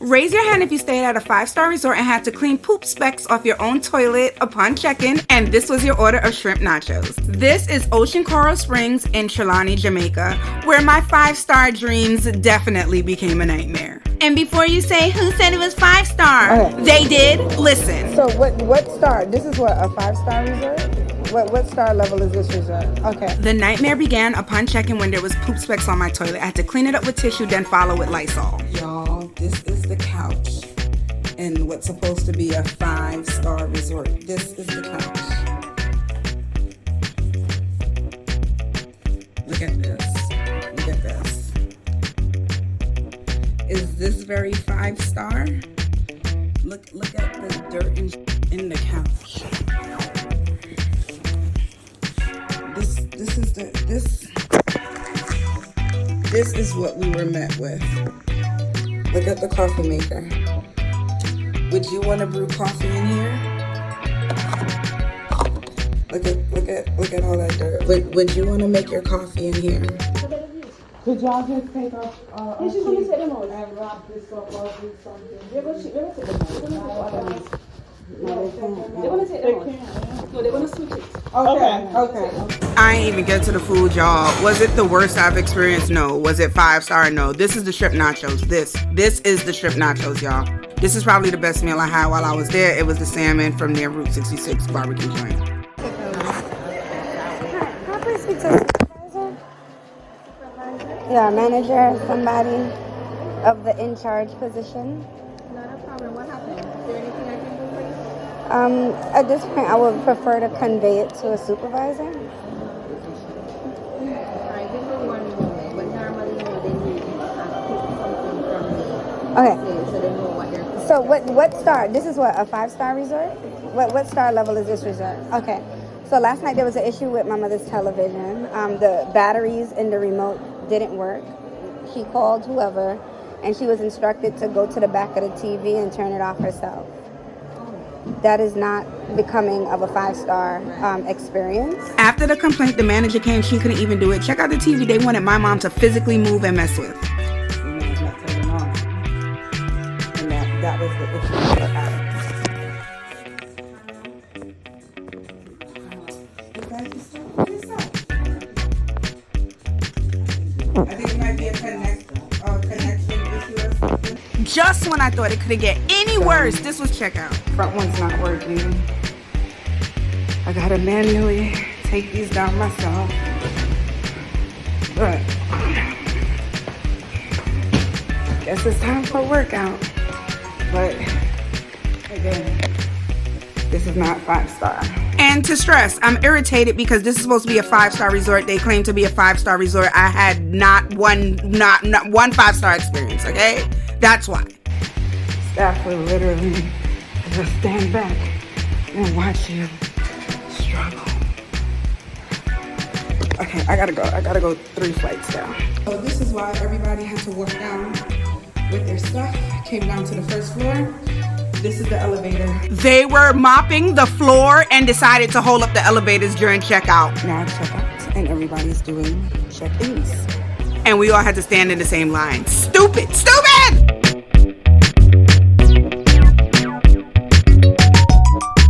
Raise your hand if you stayed at a 5-star resort and had to clean poop specks off your own toilet upon check-in, and this was your order of shrimp nachos. This is Ocean Coral Springs in Trelawny, Jamaica, where my 5-star dreams definitely became a nightmare. And before you say, who said it was 5-star? Okay. They did. Listen. So what star? This is what, a 5-star resort? What star level is this resort? Okay. The nightmare began upon check-in when there was poop specks on my toilet. I had to clean it up with tissue, then follow with Lysol. Y'all, this is the couch in what's supposed to be a 5-star resort. This is the couch. Look at this. Look at this. Is this very 5-star? Look at the dirt in the couch. This is what we were met with. Look at the coffee maker. Would you want to brew coffee in here? Look at all that dirt. Would you want to make your coffee in here? Could y'all just take off? She's gonna take them out and wrap this up or do something. They're gonna take them out. They're gonna take them out. No, they're gonna switch it. Okay. I ain't even get to the food, y'all. Was it the worst I've experienced? No. Was it 5-star? No. This is the shrimp nachos. This is the shrimp nachos, y'all. This is probably the best meal I had while I was there. It was the salmon from near Route 66 barbecue joint. Can I please speak to a supervisor? Yeah, manager, somebody of the in-charge position. Not a problem. What happened? Is there anything I can do for you? At this point, I would prefer to convey it to a supervisor. Alright, give me 1 moment. But normally, they need something from me. Okay. So they know what they're doing. So what star? This is what, a 5-star resort? What star level is this resort? Okay. So last night there was an issue with my mother's television. The batteries in the remote didn't work. She called whoever, and she was instructed to go to the back of the TV and turn it off herself. That is not becoming of a 5-star experience. After the complaint, the manager came. She couldn't even do it. Check out the TV. They wanted my mom to physically move and mess with. And that was the issue. I think it might be a connection issue or something. Just when I thought it couldn't get any worse, this was checkout. Front one's not working. I gotta manually take these down myself. But guess it's time for a workout. But again, this is not 5-star. And to stress, I'm irritated because this is supposed to be a 5-star resort. They claim to be a 5-star resort. I had not one 5-star experience, okay? That's why. Staff will literally just stand back and watch you struggle. Okay, I gotta go 3 flights down. So this is why everybody had to walk down with their stuff. Came down to the first floor. This is the elevator. They were mopping the floor and decided to hold up the elevators during checkout. Now checkout, and everybody's doing check-ins. And we all had to stand in the same line. Stupid!